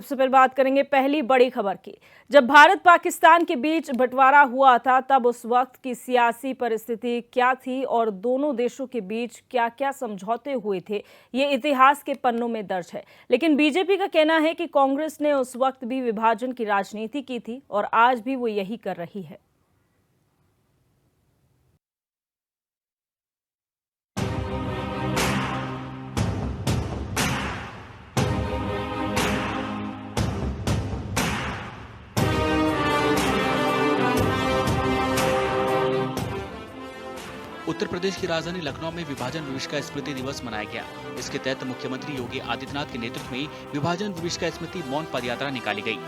सबसे पहले बात करेंगे पहली बड़ी खबर की। जब भारत पाकिस्तान के बीच बंटवारा हुआ था तब उस वक्त की सियासी परिस्थिति क्या थी और दोनों देशों के बीच क्या क्या समझौते हुए थे, ये इतिहास के पन्नों में दर्ज है। लेकिन बीजेपी का कहना है कि कांग्रेस ने उस वक्त भी विभाजन की राजनीति की थी और आज भी वो यही कर रही है। उत्तर प्रदेश की राजधानी लखनऊ में विभाजन विभीषिका स्मृति दिवस मनाया गया। इसके तहत मुख्यमंत्री योगी आदित्यनाथ के नेतृत्व में विभाजन विभीषिका स्मृति मौन पदयात्रा निकाली गई।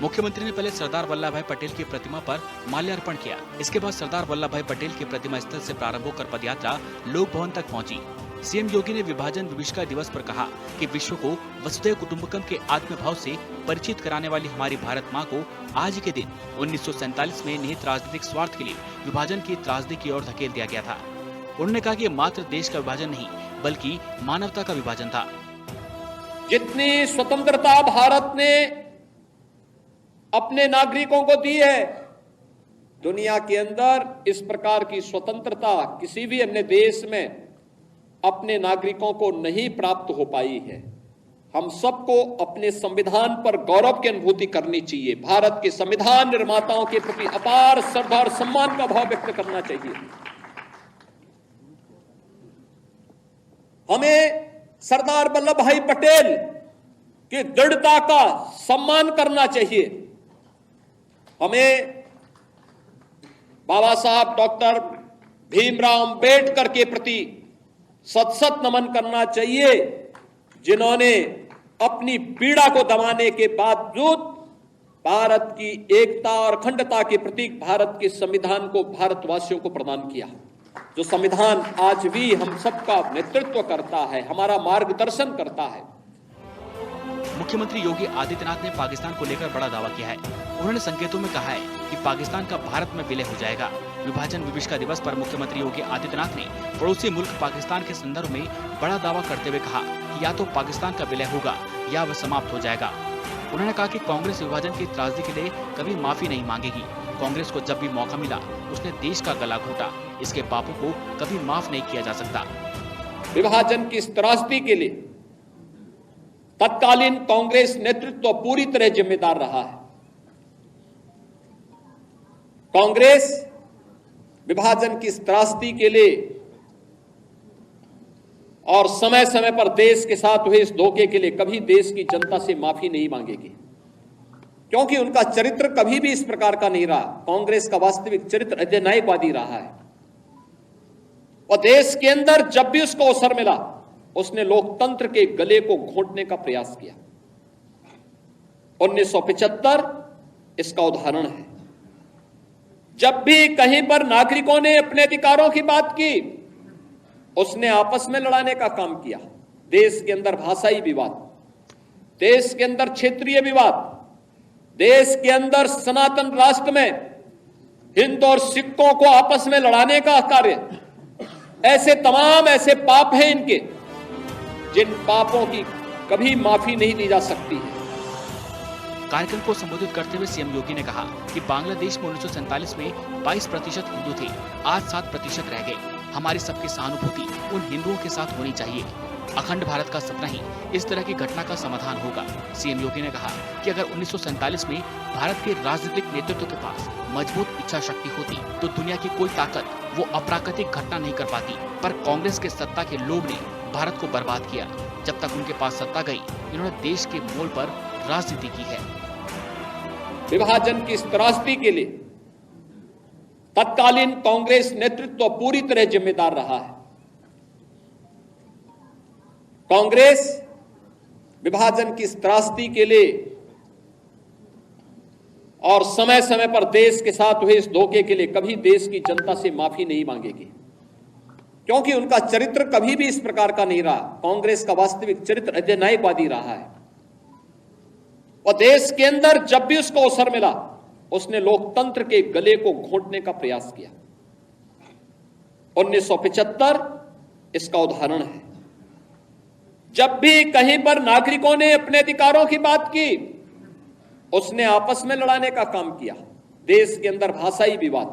मुख्यमंत्री ने पहले सरदार वल्लभ भाई पटेल की प्रतिमा पर माल्यार्पण किया। इसके बाद सरदार वल्लभ भाई पटेल की प्रतिमा स्थल से प्रारंभ होकर पदयात्रा लोक भवन तक पहुंची। सीएम योगी ने विभाजन विभीषिका दिवस पर कहा कि विश्व को वसुधैव कुटुंबकम के आत्मभाव से परिचित कराने वाली हमारी भारत माँ को आज के दिन 1947 में निहित राजनीतिक स्वार्थ के लिए विभाजन की त्रासदी की ओर धकेल दिया गया था। उन्होंने कहा कि मात्र देश का विभाजन नहीं बल्कि मानवता का विभाजन था। जितनी स्वतंत्रता भारत ने अपने नागरिकों को दी है, दुनिया के अंदर इस प्रकार की स्वतंत्रता किसी भी अन्य देश में अपने नागरिकों को नहीं प्राप्त हो पाई है। हम सबको अपने संविधान पर गौरव की अनुभूति करनी चाहिए। भारत के संविधान निर्माताओं के प्रति अपार श्रद्धा और सम्मान का भाव व्यक्त करना चाहिए। हमें सरदार वल्लभ भाई पटेल की दृढ़ता का सम्मान करना चाहिए। हमें बाबा साहब डॉक्टर भीमराव अंबेडकर के प्रति सत नमन करना चाहिए, जिन्होंने अपनी पीड़ा को दबाने के बावजूद भारत की एकता और अखंडता के प्रतीक भारत के संविधान को भारतवासियों को प्रदान किया। जो संविधान आज भी हम सबका नेतृत्व करता है, हमारा मार्गदर्शन करता है। मुख्यमंत्री योगी आदित्यनाथ ने पाकिस्तान को लेकर बड़ा दावा किया है। उन्होंने संकेतों में कहा है कि पाकिस्तान का भारत में विलय हो जाएगा। विभाजन विभीषिका दिवस पर मुख्यमंत्री योगी आदित्यनाथ ने पड़ोसी मुल्क पाकिस्तान के संदर्भ में बड़ा दावा करते हुए कहा कि या तो पाकिस्तान का विलय होगा या वह समाप्त हो जाएगा। उन्होंने कहा कि कांग्रेस विभाजन की त्रासदी के लिए कभी माफी नहीं मांगेगी। कांग्रेस को जब भी मौका मिला उसने देश का गला घोटा। इसके पापों को कभी माफ नहीं किया जा सकता। विभाजन की इस त्रासदी के लिए तत्कालीन कांग्रेस नेतृत्व पूरी तरह जिम्मेदार रहा है। कांग्रेस विभाजन की इस त्रासदी के लिए और समय समय पर देश के साथ हुए इस धोखे के लिए कभी देश की जनता से माफी नहीं मांगेगी, क्योंकि उनका चरित्र कभी भी इस प्रकार का नहीं रहा। कांग्रेस का वास्तविक चरित्र अधिनायकवादी रहा है और देश के अंदर जब भी उसको अवसर मिला उसने लोकतंत्र के गले को घोंटने का प्रयास किया। 1975 इसका उदाहरण है। जब भी कहीं पर नागरिकों ने अपने अधिकारों की बात की, उसने आपस में लड़ाने का काम किया। देश के अंदर भाषाई विवाद, देश के अंदर क्षेत्रीय विवाद, देश के अंदर सनातन राष्ट्र में हिंदू और सिखों को आपस में लड़ाने का कार्य, ऐसे तमाम ऐसे पाप हैं इनके, जिन पापों की कभी माफी नहीं दी जा सकती है। कार्यक्रम को संबोधित करते हुए सीएम योगी ने कहा कि बांग्लादेश में 1947 में 22% हिंदू थे, आज 7% रह गए। हमारी सबकी सहानुभूति उन हिंदुओं के साथ होनी चाहिए। अखंड भारत का सपना ही इस तरह की घटना का समाधान होगा। सीएम योगी ने कहा कि अगर 1947 में भारत के राजनीतिक नेतृत्व के पास मजबूत इच्छा शक्ति होती तो दुनिया की कोई ताकत वो अप्राकृतिक घटना नहीं कर पाती। पर कांग्रेस के सत्ता के लोभ ने भारत को बर्बाद किया। जब तक उनके पास सत्ता गई, इन्होंने देश के मोल पर राजनीति की है। विभाजन की इस त्रासदी के लिए तत्कालीन कांग्रेस नेतृत्व पूरी तरह जिम्मेदार रहा है। कांग्रेस विभाजन की इस त्रासदी के लिए और समय समय पर देश के साथ हुए इस धोखे के लिए कभी देश की जनता से माफी नहीं मांगेगी, क्योंकि उनका चरित्र कभी भी इस प्रकार का नहीं रहा। कांग्रेस का वास्तविक चरित्र अधिनायकवादी रहा है और देश के अंदर जब भी उसको अवसर मिला उसने लोकतंत्र के गले को घोंटने का प्रयास किया। 1975 इसका उदाहरण है। जब भी कहीं पर नागरिकों ने अपने अधिकारों की बात की, उसने आपस में लड़ाने का काम किया। देश के अंदर भाषाई विवाद,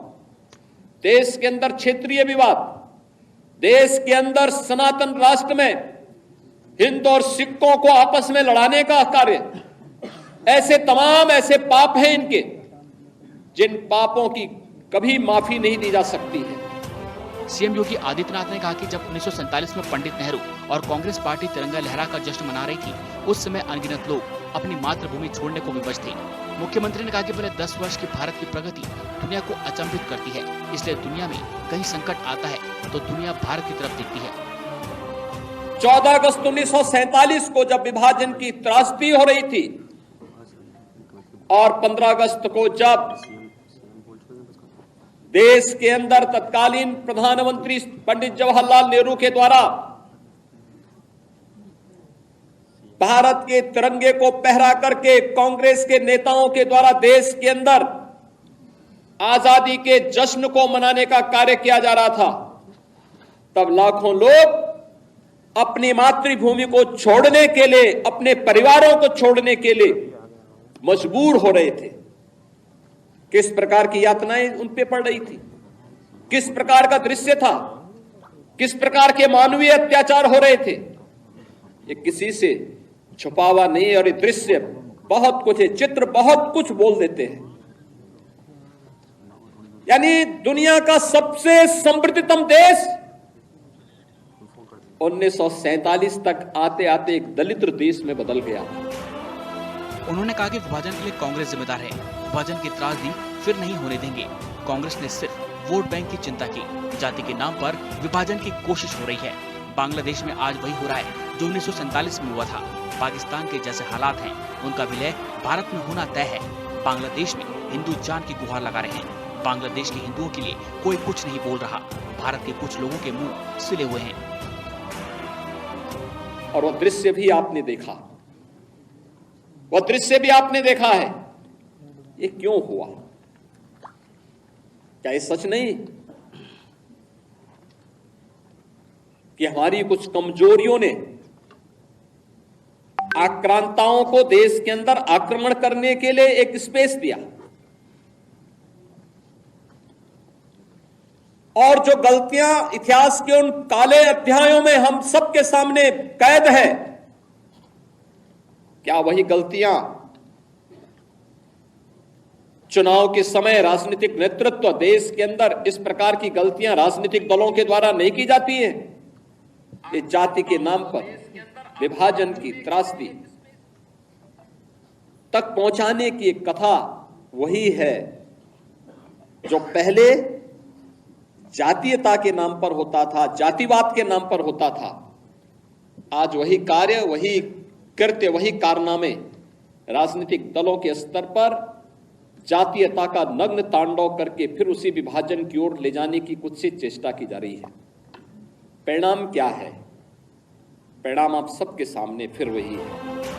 देश के अंदर क्षेत्रीय विवाद, देश के अंदर सनातन राष्ट्र में हिंदू और सिखों को आपस में लड़ाने का कार्य, ऐसे तमाम ऐसे पाप हैं इनके, जिन पापों की कभी माफी नहीं दी जा सकती है। सीएम योगी आदित्यनाथ ने कहा कि जब 1947 में पंडित नेहरू और कांग्रेस पार्टी तिरंगा लहराकर जश्न मना रही थी, उस समय अनगिनत लोग अपनी मातृभूमि छोड़ने को विवश थे। मुख्यमंत्री ने कहा कि पहले 10 वर्ष की भारत की प्रगति दुनिया को अचंभित करती है, इसलिए दुनिया में कहीं संकट आता है तो दुनिया भारत की तरफ देखती है। 14 अगस्त 1947 को जब विभाजन की त्रासदी हो रही थी और 15 अगस्त को जब देश के अंदर तत्कालीन प्रधानमंत्री पंडित जवाहरलाल नेहरू के द्वारा भारत के तिरंगे को पहरा करके कांग्रेस के नेताओं के द्वारा देश के अंदर आजादी के जश्न को मनाने का कार्य किया जा रहा था, तब लाखों लोग अपनी मातृभूमि को छोड़ने के लिए, अपने परिवारों को छोड़ने के लिए मजबूर हो रहे थे। किस प्रकार की यातनाएं उन पे पड़ रही थी, किस प्रकार का दृश्य था, किस प्रकार के मानवीय अत्याचार हो रहे थे, ये किसी से छुपा हुआ नहीं। और ये दृश्य बहुत कुछ है, चित्र बहुत कुछ बोल देते हैं। यानी दुनिया का सबसे समृद्धतम देश 1947 तक आते आते एक दलित देश में बदल गया। उन्होंने कहा कि विभाजन के लिए कांग्रेस जिम्मेदार है, विभाजन की त्रासदी फिर नहीं होने देंगे। कांग्रेस ने सिर्फ वोट बैंक की चिंता की, जाति के नाम पर विभाजन की कोशिश हो रही है। बांग्लादेश में आज वही हो रहा है जो 1947 में हुआ था। पाकिस्तान के जैसे हालात हैं, उनका विलय भारत में होना तय है। बांग्लादेश में हिंदू जान की गुहार लगा रहे हैं। बांग्लादेश के हिंदुओं के लिए कोई कुछ नहीं बोल रहा। भारत के कुछ लोगों के मुंह सिले हुए हैं। और वो दृश्य भी आपने देखा, वो दृश्य भी आपने देखा है। ये क्यों हुआ? क्या ये सच नहीं कि हमारी कुछ कमजोरियों ने आक्रांताओं को देश के अंदर आक्रमण करने के लिए एक स्पेस दिया? और जो गलतियां इतिहास के उन काले अध्यायों में हम सबके सामने कैद है, क्या वही गलतियां चुनाव के समय राजनीतिक नेतृत्व देश के अंदर इस प्रकार की गलतियां राजनीतिक दलों के द्वारा नहीं की जाती है? ये जाति के नाम पर विभाजन की त्रासदी तक पहुंचाने की एक कथा वही है जो पहले जातीयता के नाम पर होता था, जातिवाद के नाम पर होता था। आज वही कार्य, वही कृत्य, वही कारनामे राजनीतिक दलों के स्तर पर जातीयता का नग्न तांडव करके फिर उसी विभाजन की ओर ले जाने की कुछ सी चेष्टा की जा रही है। परिणाम क्या है? परिणाम आप सबके सामने फिर वही है।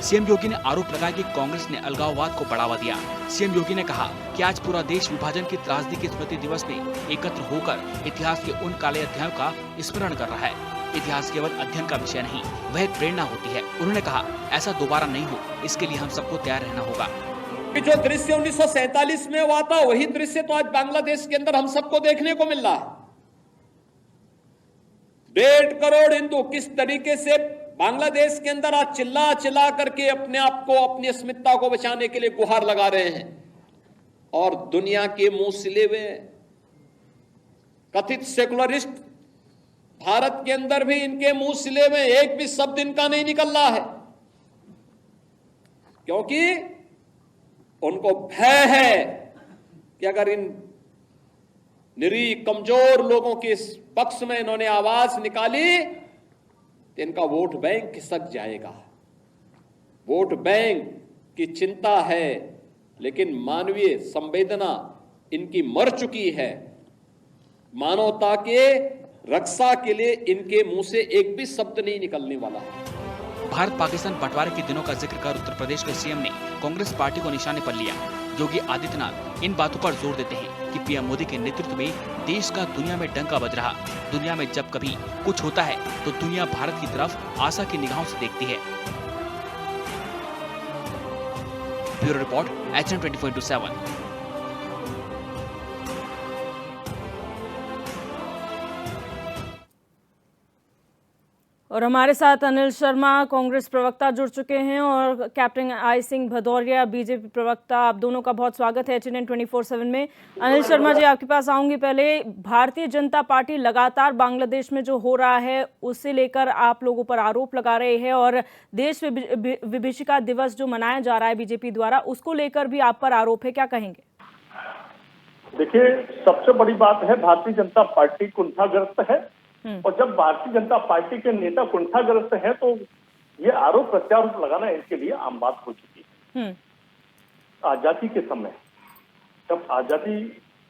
सीएम योगी ने आरोप लगाया कि कांग्रेस ने अलगाववाद को बढ़ावा दिया। सीएम योगी ने कहा कि आज पूरा देश विभाजन की त्रासदी के स्मृति दिवस में एकत्र होकर इतिहास के उन काले अध्यायों का स्मरण कर रहा है। इतिहास केवल अध्ययन का विषय नहीं, वह एक प्रेरणा होती है। उन्होंने कहा ऐसा दोबारा नहीं हो, इसके लिए हम सबको तैयार रहना होगा। जो दृश्य 1947 में हुआ था, वही दृश्य तो आज बांग्लादेश के अंदर हम सबको देखने को मिल रहा है। 1.5 करोड़ हिंदू किस तरीके से बांग्लादेश के अंदर आज चिल्ला चिल्ला करके अपने आप को, अपनी अस्मिता को बचाने के लिए गुहार लगा रहे हैं, और दुनिया के मुंह सिले हुए कथित सेकुलरिस्ट भारत के अंदर भी इनके मुंह सिले हुए, एक भी शब्द इनका नहीं निकल रहा है, क्योंकि उनको भय है कि अगर इन निरीह कमजोर लोगों के पक्ष में इन्होंने आवाज निकाली तो इनका वोट बैंक खिसक जाएगा। वोट बैंक की चिंता है, लेकिन मानवीय संवेदना इनकी मर चुकी है। मानवता के रक्षा के लिए इनके मुंह से एक भी शब्द नहीं निकलने वाला है। भारत पाकिस्तान बंटवारे के दिनों का जिक्र कर उत्तर प्रदेश के सीएम ने कांग्रेस पार्टी को निशाने पर लिया। योगी आदित्यनाथ इन बातों पर जोर देते हैं कि पीएम मोदी के नेतृत्व में देश का दुनिया में डंका बज रहा। दुनिया में जब कभी कुछ होता है तो दुनिया भारत की तरफ आशा की निगाहों से देखती है। Bureau report HN 24/7। और हमारे साथ अनिल शर्मा कांग्रेस प्रवक्ता जुड़ चुके हैं और captain I Singh Bhadauria BJP प्रवक्ता। आप दोनों का बहुत स्वागत है HN 24/7 में। अनिल शर्मा जी, आपके पास आऊंगी। पहले भारतीय जनता पार्टी लगातार बांग्लादेश में जो हो रहा है उसे लेकर आप लोगों पर आरोप लगा रहे हैं और देश विभीषिका दिवस जो मनाया जा रहा है बीजेपी द्वारा उसको लेकर भी आप पर आरोप है, क्या कहेंगे? देखिए, सबसे बड़ी बात है भारतीय जनता पार्टी कुंठाग्रस्त है और जब भारतीय जनता पार्टी के नेता कुंठाग्रस्त हैं तो ये आरोप प्रत्यारोप लगाना इनके लिए आम बात हो चुकी है। आजादी के समय जब आजादी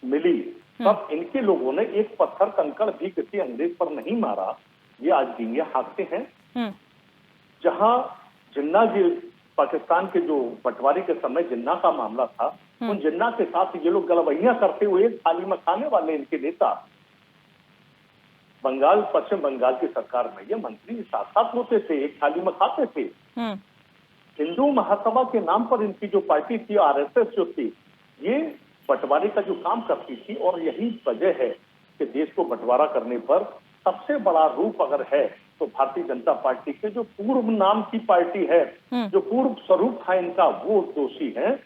मिली तब इनके लोगों ने एक पत्थर कंकड़ भी किसी अंग्रेज पर नहीं मारा। ये आज डींगे हाँकते हैं। जहां जिन्ना जी पाकिस्तान के जो बंटवारे के समय जिन्ना का मामला था, उन जिन्ना के साथ ये लोग गलवैया करते हुए एक थाली में खाने वाले इनके नेता बंगाल, पश्चिम बंगाल की सरकार में ये मंत्री साथ साथ होते थे, एक थाली में खाते थे। हिंदू महासभा के नाम पर इनकी जो पार्टी थी, RSS जो थी, ये बंटवारे का जो काम करती थी और यही वजह है कि देश को बंटवारा करने पर सबसे बड़ा रूप अगर है तो भारतीय जनता पार्टी के जो पूर्व नाम की पार्टी है, जो पूर्व स्वरूप था इनका, वो दोषी है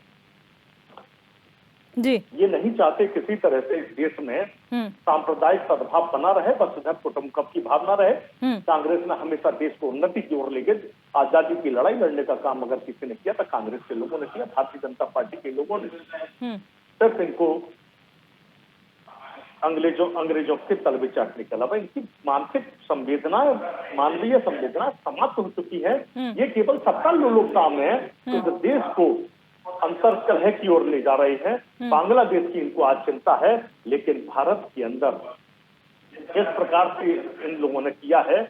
जी। ये नहीं चाहते किसी तरह से इस देश में सांप्रदायिक सद्भाव बना रहे, वसुधैव कुटुंबकम की भावना रहे। कांग्रेस ने हमेशा देश को उन्नति की ओर ले गए। आजादी की लड़ाई लड़ने का काम अगर किसी ने किया तो कांग्रेस के लोगों ने किया, भारतीय जनता पार्टी के लोगों ने सिर्फ इनको अंग्रेजों के तलबे चाटने के अलावा इनकी मानसिक संवेदना, मानवीय संवेदना समाप्त हो चुकी है। ये केवल सत्ता लोलुपता में तो देश को अंतर कलह की ओर ले जा रहे हैं। बांग्लादेश की इनको आज चिंता है, लेकिन भारत के अंदर इस प्रकार से इन लोगों ने किया है,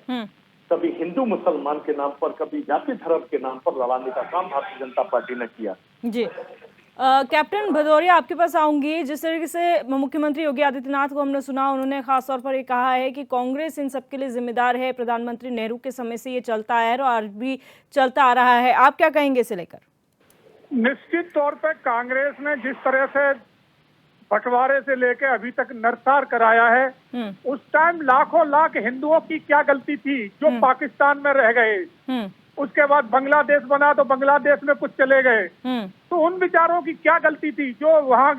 कभी हिंदू मुसलमान के नाम पर, कभी जाति धर्म के नाम पर लड़ाने का काम भारतीय जनता पार्टी ने किया। जी कैप्टन भदौरिया, आपके पास आऊंगी। जिस तरीके से मुख्यमंत्री योगी आदित्यनाथ को हमने सुना, उन्होंने खासतौर पर ये कहा है कि कांग्रेस इन सबके लिए जिम्मेदार है, प्रधानमंत्री नेहरू के समय से ये चलता है और आज भी चलता आ रहा है। आप क्या कहेंगे इसे लेकर? निश्चित तौर पे कांग्रेस ने जिस तरह से बंटवारे से लेके अभी तक नरसार कराया है, उस टाइम लाखों लाख हिंदुओं की क्या गलती थी जो पाकिस्तान में रह गए। उसके बाद बांग्लादेश बना तो बांग्लादेश में कुछ चले गए, तो उन विचारों की क्या गलती थी जो वहाँ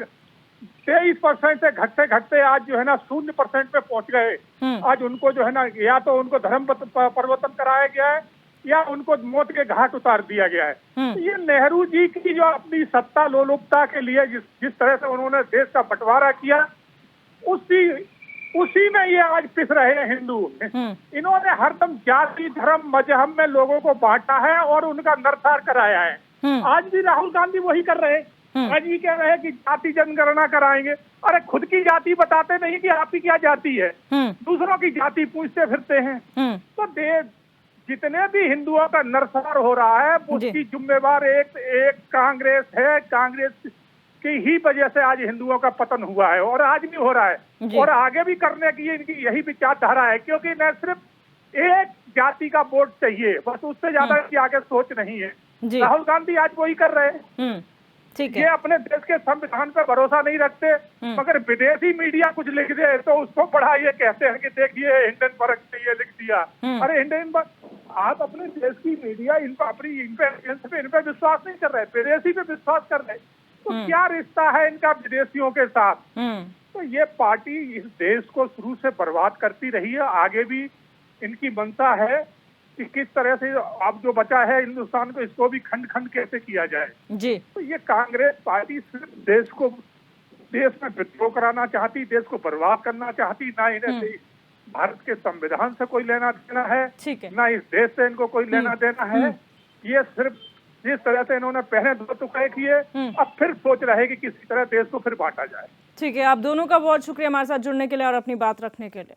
23% से घटते घटते आज जो है ना 0% पे पहुंच गए। आज उनको जो है ना या तो उनको धर्म परिवर्तन कराया गया है या उनको मौत के घाट उतार दिया गया है। तो ये नेहरू जी की जो अपनी सत्ता लोलुपता के लिए जिस तरह से उन्होंने देश का बंटवारा किया, उसी में ये आज पिस रहे हैं हिंदू। इन्होंने हरदम जाति धर्म मजहब में लोगों को बांटा है और उनका नरसार कराया है। आज भी राहुल गांधी वही कर रहे हैं। आज ये कह रहे हैं कि जाति जनगणना कराएंगे। अरे खुद की जाति बताते नहीं कि आपकी क्या जाति है, दूसरों की जाति पूछते फिरते हैं। तो जितने भी हिंदुओं का नरसार हो रहा है उसकी जिम्मेवार एक कांग्रेस है। कांग्रेस की ही वजह से आज हिंदुओं का पतन हुआ है और आज भी हो रहा है और आगे भी करने की इनकी यही विचारधारा है, क्योंकि न सिर्फ एक जाति का वोट चाहिए, बस उससे ज्यादा की आगे सोच नहीं है। राहुल गांधी आज वही कर रहे हैं। ठीक ये है। अपने देश के संविधान पर भरोसा नहीं रखते, मगर विदेशी मीडिया कुछ लिख दे तो उसको पढ़ा ये कहते हैं कि देखिए हिंडनबर्ग ने ये लिख दिया। अरे हिंडनबर्ग, आप अपने देश की मीडिया इन पे विश्वास नहीं कर रहे, विदेशी पे विश्वास कर रहे, तो क्या रिश्ता है इनका विदेशियों के साथ? तो ये पार्टी इस देश को शुरू से बर्बाद करती रही है, आगे भी इनकी मंशा है कि किस तरह से अब जो बचा है हिंदुस्तान को, इसको भी खंड खंड कैसे किया जाए जी। तो ये कांग्रेस पार्टी सिर्फ देश में विद्रोह कराना चाहती, देश को बर्बाद करना चाहती, ना इन्हें भारत के संविधान से कोई लेना देना है, ना इस देश से इनको कोई लेना देना है। ये सिर्फ जिस तरह से इन्होंने पहले 2 टुकड़े किए, अब फिर सोच रहे कि किसी तरह देश को फिर बांटा जाए। ठीक है, आप दोनों का बहुत शुक्रिया हमारे साथ जुड़ने के लिए और अपनी बात रखने के लिए।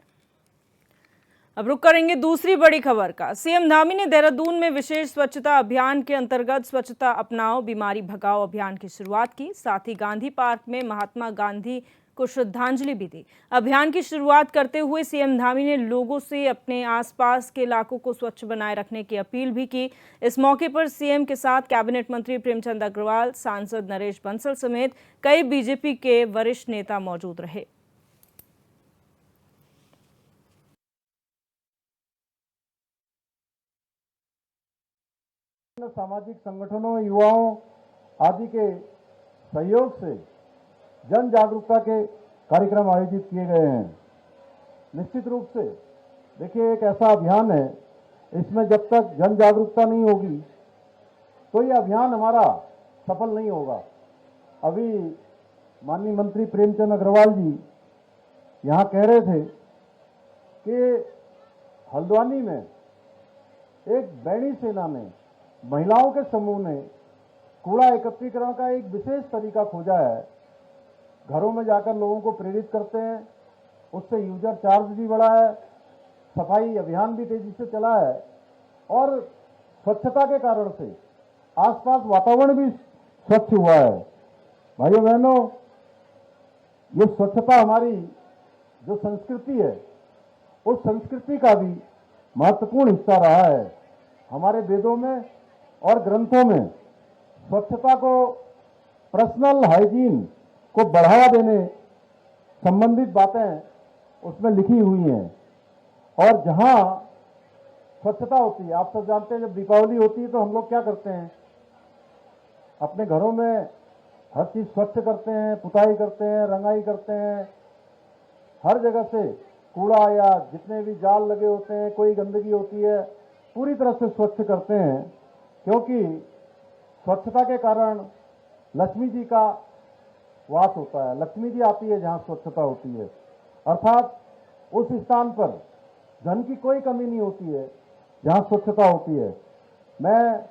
अब रुक करेंगे दूसरी बड़ी खबर का। सीएम धामी ने देहरादून में विशेष स्वच्छता अभियान के अंतर्गत स्वच्छता अपनाओ बीमारी भगाओ अभियान की शुरुआत की। साथ ही गांधी पार्क में महात्मा गांधी को श्रद्धांजलि भी दी। अभियान की शुरुआत करते हुए सीएम धामी ने लोगों से अपने आसपास के इलाकों को स्वच्छ बनाए रखने की अपील भी की। इस मौके पर सीएम के साथ कैबिनेट मंत्री प्रेमचंद अग्रवाल, सांसद नरेश बंसल समेत कई बीजेपी के वरिष्ठ नेता मौजूद रहे। सामाजिक संगठनों, युवाओं आदि के सहयोग से जन जागरूकता के कार्यक्रम आयोजित किए गए हैं। निश्चित रूप से देखिए, एक ऐसा अभियान है, इसमें जब तक जन जागरूकता नहीं होगी तो ये अभियान हमारा सफल नहीं होगा। अभी माननीय मंत्री प्रेमचंद अग्रवाल जी यहाँ कह रहे थे कि हल्द्वानी में एक बैणी सेना ने, महिलाओं के समूह ने कूड़ा एकत्रीकरण का एक विशेष तरीका खोजा है। घरों में जाकर लोगों को प्रेरित करते हैं, उससे यूजर चार्ज भी बढ़ा है, सफाई अभियान भी तेजी से चला है और स्वच्छता के कारण से आसपास वातावरण भी स्वच्छ हुआ है। भाइयों बहनों, ये स्वच्छता हमारी जो संस्कृति है, उस संस्कृति का भी महत्वपूर्ण हिस्सा रहा है। हमारे वेदों में और ग्रंथों में स्वच्छता को, पर्सनल हाइजीन को बढ़ावा देने संबंधित बातें उसमें लिखी हुई हैं। और जहां स्वच्छता होती है, आप सब जानते हैं, जब दीपावली होती है तो हम लोग क्या करते हैं, अपने घरों में हर चीज स्वच्छ करते हैं, पुताई करते हैं, रंगाई करते हैं, हर जगह से कूड़ा या जितने भी जाल लगे होते हैं, कोई गंदगी होती है, पूरी तरह से स्वच्छ करते हैं। क्योंकि स्वच्छता के कारण लक्ष्मी जी का वास होता है। लक्ष्मी जी आती है जहां स्वच्छता होती है, अर्थात उस स्थान पर धन की कोई कमी नहीं होती है जहां स्वच्छता होती है। मैं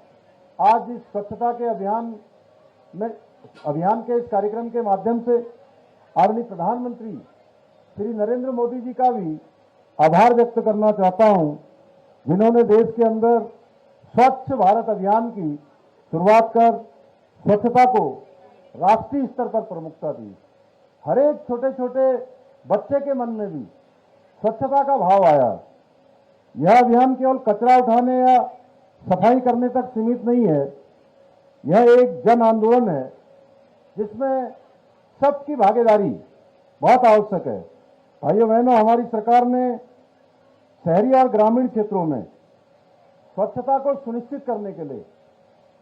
आज इस स्वच्छता के अभियान के इस कार्यक्रम के माध्यम से आदरणीय प्रधानमंत्री श्री नरेंद्र मोदी जी का भी आभार व्यक्त करना चाहता हूं, जिन्होंने देश के अंदर स्वच्छ भारत अभियान की शुरुआत कर स्वच्छता को राष्ट्रीय स्तर पर प्रमुखता दी। हर एक छोटे छोटे बच्चे के मन में भी स्वच्छता का भाव आया। यह अभियान केवल कचरा उठाने या सफाई करने तक सीमित नहीं है, यह एक जन आंदोलन है जिसमें सबकी भागीदारी बहुत आवश्यक है। भाइयों बहनों, हमारी सरकार ने शहरी और ग्रामीण क्षेत्रों में स्वच्छता को सुनिश्चित करने के लिए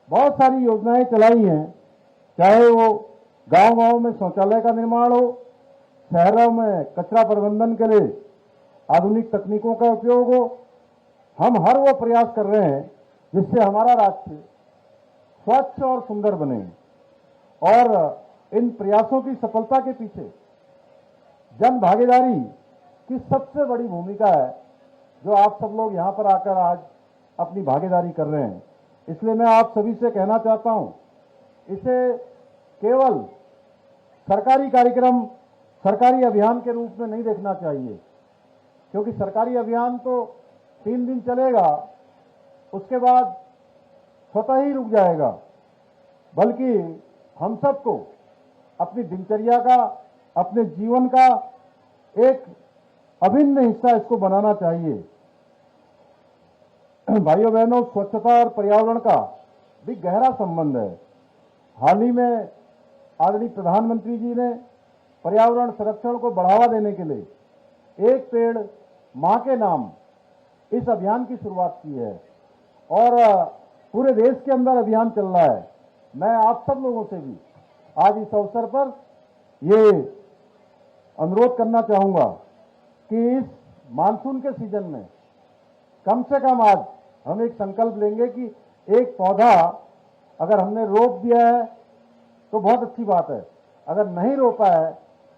बहुत सारी योजनाएं चलाई हैं, चाहे वो गांव-गांव में शौचालय का निर्माण हो, शहरों में कचरा प्रबंधन के लिए आधुनिक तकनीकों का उपयोग हो। हम हर वो प्रयास कर रहे हैं जिससे हमारा राज्य स्वच्छ और सुंदर बने। और इन प्रयासों की सफलता के पीछे जन भागीदारी की सबसे बड़ी भूमिका है, जो आप सब लोग यहां पर आकर आज अपनी भागीदारी कर रहे हैं। इसलिए मैं आप सभी से कहना चाहता हूं, इसे केवल सरकारी कार्यक्रम, सरकारी अभियान के रूप में नहीं देखना चाहिए, क्योंकि सरकारी अभियान तो 3 दिन चलेगा, उसके बाद स्वतः ही रुक जाएगा। बल्कि हम सबको अपनी दिनचर्या का, अपने जीवन का एक अभिन्न हिस्सा इसको बनाना चाहिए। भाइयों बहनों, स्वच्छता और पर्यावरण का भी गहरा संबंध है। हाल ही में आदरणीय प्रधानमंत्री जी ने पर्यावरण संरक्षण को बढ़ावा देने के लिए एक पेड़ मां के नाम इस अभियान की शुरुआत की है और पूरे देश के अंदर अभियान चल रहा है। मैं आप सब लोगों से भी आज इस अवसर पर ये अनुरोध करना चाहूंगा कि इस मानसून के सीजन में कम से कम आज हम एक संकल्प लेंगे कि एक पौधा अगर हमने रोप दिया है तो बहुत अच्छी बात है, अगर नहीं रोपा है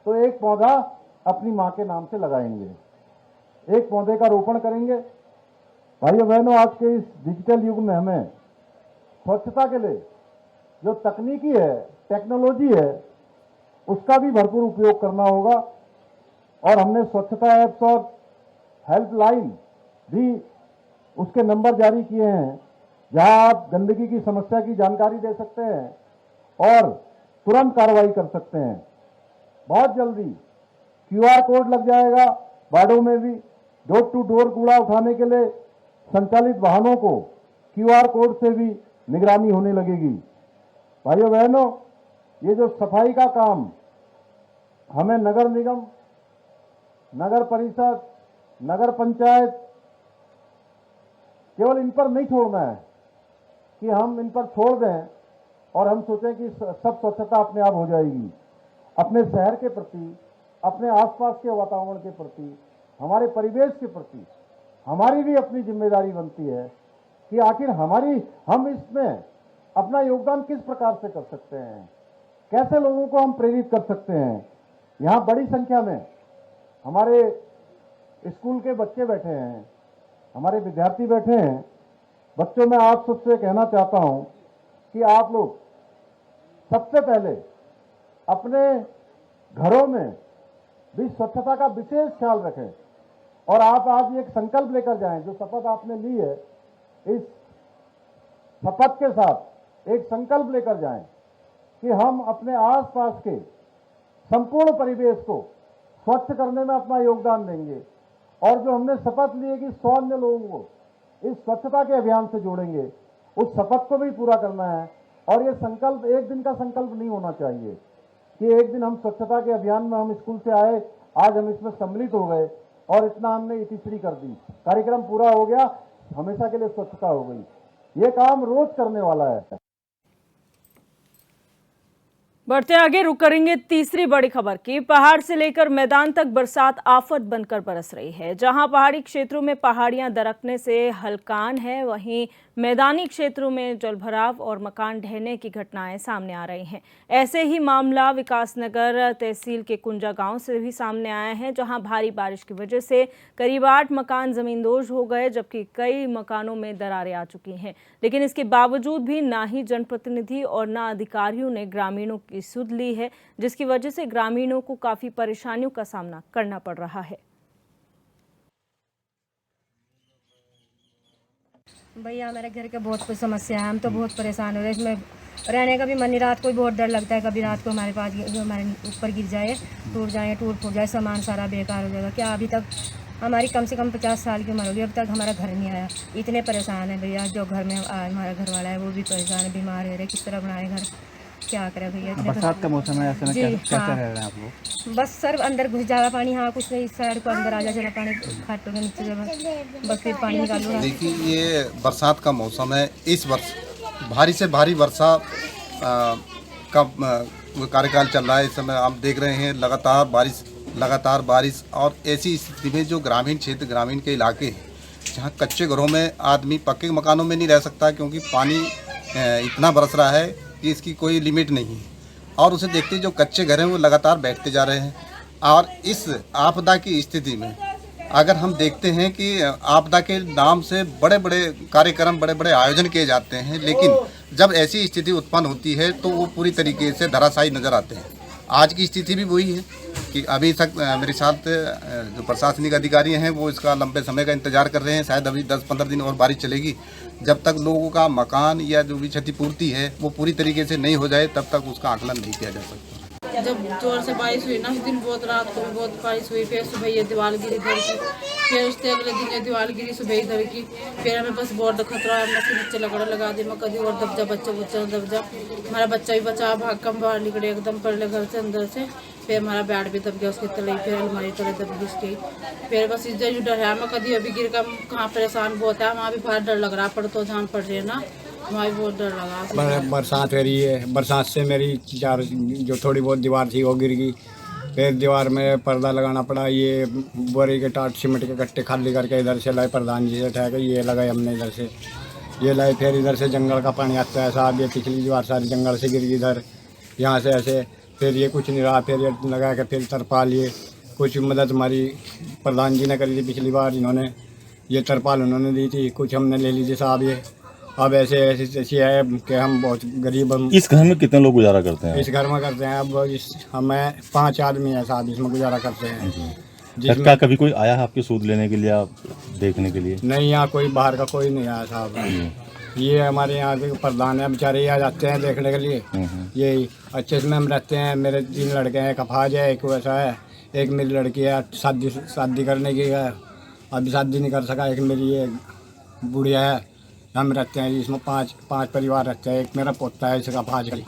तो एक पौधा अपनी मां के नाम से लगाएंगे, एक पौधे का रोपण करेंगे। भाइयों बहनों, आज के इस डिजिटल युग में हमें स्वच्छता के लिए जो तकनीकी है, टेक्नोलॉजी है, उसका भी भरपूर उपयोग करना होगा। और हमने स्वच्छता ऐप्स और हेल्पलाइन भी उसके नंबर जारी किए हैं, जहां आप गंदगी की समस्या की जानकारी दे सकते हैं और तुरंत कार्रवाई कर सकते हैं। बहुत जल्दी QR कोड लग जाएगा वार्डों में भी। डोर टू डोर कूड़ा उठाने के लिए संचालित वाहनों को QR कोड से भी निगरानी होने लगेगी। भाइयों बहनों, ये जो सफाई का काम हमें नगर निगम, नगर परिषद, नगर पंचायत केवल इन पर नहीं छोड़ना है कि हम इन पर छोड़ दें और हम सोचें कि सब स्वच्छता अपने आप हो जाएगी। अपने शहर के प्रति, अपने आसपास के वातावरण के प्रति, हमारे परिवेश के प्रति हमारी भी अपनी जिम्मेदारी बनती है कि आखिर हम इसमें अपना योगदान किस प्रकार से कर सकते हैं, कैसे लोगों को हम प्रेरित कर सकते हैं। यहाँ बड़ी संख्या में हमारे स्कूल के बच्चे बैठे हैं, हमारे विद्यार्थी बैठे हैं। बच्चों, मैं आप सबसे कहना चाहता हूं कि आप लोग सबसे पहले अपने घरों में भी स्वच्छता का विशेष ख्याल रखें और आप आज एक संकल्प लेकर जाएं। जो शपथ आपने ली है, इस शपथ के साथ एक संकल्प लेकर जाएं कि हम अपने आसपास के संपूर्ण परिवेश को स्वच्छ करने में अपना योगदान देंगे और जो हमने शपथ ली है कि 100 अन्य लोगों को इस स्वच्छता के अभियान से जोड़ेंगे, उस शपथ को भी पूरा करना है। और ये संकल्प एक दिन का संकल्प नहीं होना चाहिए कि एक दिन हम स्वच्छता के अभियान में हम स्कूल से आए, आज हम इसमें सम्मिलित हो गए और इतना हमने इतिश्री कर दी, कार्यक्रम पूरा हो गया, हमेशा के लिए स्वच्छता हो गई। ये काम रोज करने वाला है। बढ़ते आगे, रुक करेंगे तीसरी बड़ी खबर की। पहाड़ से लेकर मैदान तक बरसात आफत बनकर बरस रही है। जहां पहाड़ी क्षेत्रों में पहाड़ियां दरकने से हलकान है, वहीं मैदानी क्षेत्रों में जलभराव और मकान ढहने की घटनाएं सामने आ रही हैं। ऐसे ही मामला विकासनगर तहसील के कुंजा गांव से भी सामने आया है, जहां भारी बारिश की वजह से करीब 8 मकान जमींदोज हो गए, जबकि कई मकानों में दरारें आ चुकी हैं। लेकिन इसके बावजूद भी ना ही जनप्रतिनिधि और ना अधिकारियों ने ग्रामीणों की सुध ली है, जिसकी वजह से ग्रामीणों को काफी परेशानियों का सामना करना पड़ रहा है। भैया, हमारे घर के बहुत कुछ समस्या है, हम तो बहुत परेशान हो रहे हैं। इसमें रहने का भी मन नहीं, रात को भी बहुत डर लगता है, कभी रात को हमारे पास हमारे ऊपर गिर जाए, टूट फूट जाए, सामान सारा बेकार हो जाएगा। क्या अभी तक हमारी कम से कम 50 साल की उम्र होगी, अब तक हमारा घर नहीं आया। इतने परेशान है भैया। जो घर में हमारा घर वाला है वो भी परेशान है, बीमार है, किस तरह बनाए घर, क्या करें भैया। बरसात का मौसम है, ऐसे में कैसे रह रहे हैं आप लोग? बस सर अंदर घुस जाएगा पानी, हाँ कुछ नहीं, इस साइड को अंदर आ जाए पानी, खाटों के नीचे बस फिर पानी निकालो। देखिए, ये बरसात का मौसम है। इस वर्ष भारी से भारी वर्षा का कार्यकाल चल रहा है। इस समय आप देख रहे हैं लगातार बारिश और ऐसी स्थिति में जो ग्रामीण क्षेत्र, ग्रामीण के इलाके हैं, जहाँ कच्चे घरों में आदमी पक्के मकानों में नहीं रह सकता, क्योंकि पानी इतना बरस रहा है कि इसकी कोई लिमिट नहीं है। और उसे देखते जो कच्चे घर हैं वो लगातार बैठते जा रहे हैं। और इस आपदा की स्थिति में अगर हम देखते हैं कि आपदा के नाम से बड़े बड़े कार्यक्रम, बड़े बड़े आयोजन किए जाते हैं, लेकिन जब ऐसी स्थिति उत्पन्न होती है तो वो पूरी तरीके से धराशायी नज़र आते हैं। आज की स्थिति भी वही है कि अभी तक मेरे साथ जो प्रशासनिक अधिकारी हैं वो इसका लंबे समय का इंतजार कर रहे हैं। शायद अभी 10-15 दिन और बारिश चलेगी। जब तक लोगों का मकान या जो भी क्षतिपूर्ति है वो पूरी तरीके से नहीं हो जाए, तब तक उसका आकलन नहीं किया जा सकता। जब जोर से बारिश हुई ना, उस दिन बहुत, रात को भी बहुत बारिश हुई। फिर सुबह ये दीवार गिरी इधर की, फिर उसके अगले दिन ये दीवार गिरी सुबह इधर की। फिर हमें बस बहुत खतरा है, हमने नीचे लगड़ा लगा दी, मैं कभी और दब जा बच्चा हमारा बच्चा भी बचा, भाग कम बाहर निकले एकदम पड़े घर से अंदर से। फिर हमारा बैट भी दब गया उसके तले, फिर हमारी तले दब घुस गई। फिर बस इस जो डर है, मैं कभी अभी गिर कर कहाँ परेशान बहुत है, वहाँ भी बाहर डर लग रहा, पड़ तो जान पड़ रही है ना, हमारी बहुत डर लगा। बरसात हो रही है, बरसात से मेरी जो थोड़ी बहुत दीवार थी वो गिर गई। फिर दीवार में पर्दा लगाना पड़ा। ये बोरे के टाट सीमेंट के कट्टे खाली करके इधर से लाए, प्रधान जी से ठहर के ये लगाए हमने, इधर से ये लाए। फिर इधर से जंगल का पानी आता है साहब, ये पिछली दीवार सारी जंगल से गिर गई इधर, यहाँ से ऐसे। फिर ये कुछ नहीं रहा, फिर ये लगा के फिर तरपाल, ये कुछ मदद हमारी प्रधान जी ने करी थी पिछली बार, इन्होंने ये तरपाल उन्होंने दी थी, कुछ हमने ले ली थी साहब। ये अब ऐसी है कि हम बहुत गरीब। इस घर में कितने लोग गुजारा करते हैं? इस घर में करते हैं अब हमें 5 आदमी हैं साहब, इसमें गुजारा करते हैं। क्या कभी कोई आया है आपकी सूद लेने के लिए, आप देखने के लिए? नहीं, यहाँ कोई बाहर का कोई नहीं आया साहब। ये हमारे यहाँ के प्रधान है, बेचारे ये आ जाते हैं देखने के लिए। ये अच्छे से हम रहते हैं। मेरे 3 लड़के हैं, एक अफाज है, एक वैसा है, एक मेरी लड़की है शादी करने की है, अभी शादी नहीं कर सका। एक मेरी ये बुढ़िया है। हम रहते हैं इसमें 5 परिवार रहते हैं। एक मेरा पोता है, इसका अफाज है।